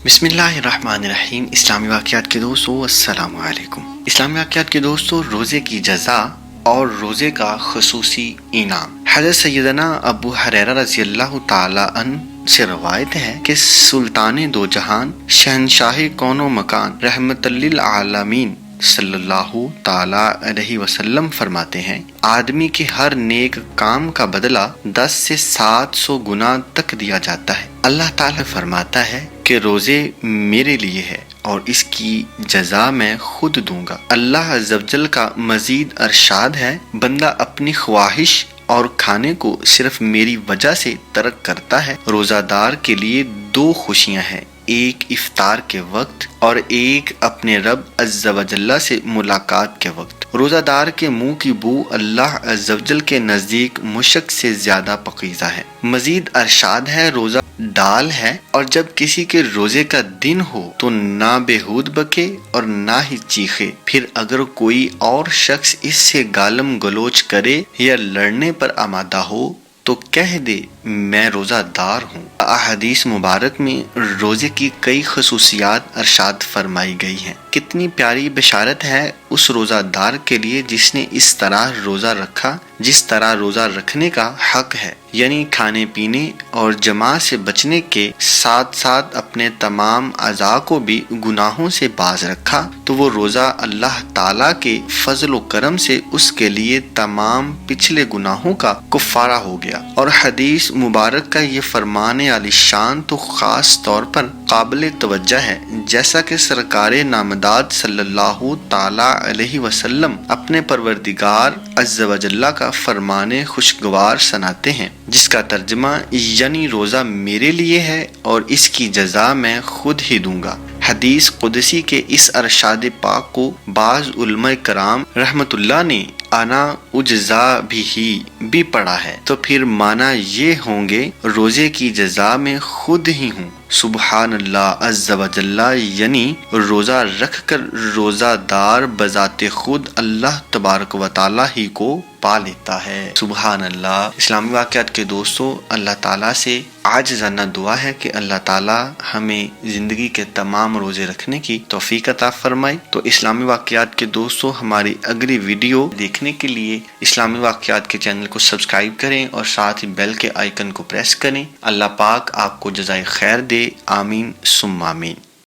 بسم اللہ الرحمن الرحیم۔ اسلامی واقعات کے دوستو السلام علیکم۔ اسلامی واقعات کے دوستو، روزے کی جزا اور روزے کا خصوصی انعام۔ حضرت سیدنا ابو ہریرہ رضی اللہ تعالی عنہ سے روایت ہے کہ سلطان دو جہان، شہنشاہ کون و مکان، رحمت للعالمین صلی اللہ تعالی علیہ وسلم فرماتے ہیں، آدمی کے ہر نیک کام کا بدلہ 10 سے 700 گنا تک دیا جاتا ہے۔ اللہ تعالی فرماتا ہے کہ روزے میرے لیے ہے اور اس کی جزا میں خود دوں گا۔ اللہ عز و جل کا مزید ارشاد ہے، بندہ اپنی خواہش اور کھانے کو صرف میری وجہ سے ترک کرتا ہے۔ روزہ دار کے لیے 2 خوشیاں ہیں، ایک افطار کے وقت اور ایک اپنے رب عز و جل سے ملاقات کے وقت۔ روزہ دار کے منہ کی بو اللہ عز و جل کے نزدیک مشک سے زیادہ پاکیزہ ہے۔ مزید ارشاد ہے، روزہ ڈال ہے اور جب کسی کے روزے کا دن ہو تو نہ بےہود بکے اور نہ ہی چیخے، پھر اگر کوئی اور شخص اس سے گالم گلوچ کرے یا لڑنے پر آمادہ ہو تو کہہ دے میں روزہ دار ہوں۔ احادیث مبارک میں روزے کی کئی خصوصیات ارشاد فرمائی گئی ہیں۔ کتنی پیاری بشارت ہے اس روزہ دار کے لیے جس نے اس طرح روزہ رکھا جس طرح روزہ رکھنے کا حق ہے، یعنی کھانے پینے اور جماع سے بچنے کے ساتھ ساتھ اپنے تمام اعضاء کو بھی گناہوں سے باز رکھا تو وہ روزہ اللہ تعالیٰ کے فضل و کرم سے اس کے لیے تمام پچھلے گناہوں کا کفارہ ہو گیا۔ اور حدیث مبارک کا یہ فرمان عالی شان تو خاص طور پر قابل توجہ ہے، جیسا کہ سرکار نامداد صلی اللہ تعالی علیہ وسلم اپنے پروردگار عز و جل کا فرمان خوشگوار سناتے ہیں، جس کا ترجمہ یعنی روزہ میرے لیے ہے اور اس کی جزا میں خود ہی دوں گا۔ حدیث قدسی کے اس ارشاد پاک کو بعض علماء کرام رحمت اللہ نے انا اجزا بھی پڑھا ہے، تو پھر معنی یہ ہوں گے روزے کی جزا میں خود ہی ہوں۔ سبحان اللہ عز و جل، یعنی روزہ رکھ کر روزہ دار بذات خود اللہ تبارک و تعالی ہی کو پا لیتا ہے۔ سبحان اللہ۔ اسلامی واقعات کے دوستو، اللہ تعالیٰ سے عاجزانہ دعا ہے کہ اللہ تعالیٰ ہمیں زندگی کے تمام روزے رکھنے کی توفیق عطا فرمائے۔ تو اسلامی واقعات کے دوستو، ہماری اگلی ویڈیو دیکھنے کے لیے اسلامی واقعات کے چینل کو سبسکرائب کریں اور ساتھ ہی بیل کے آئیکن کو پریس کریں۔ اللہ پاک آپ کو جزائے خیر دے، آمین ثم آمین۔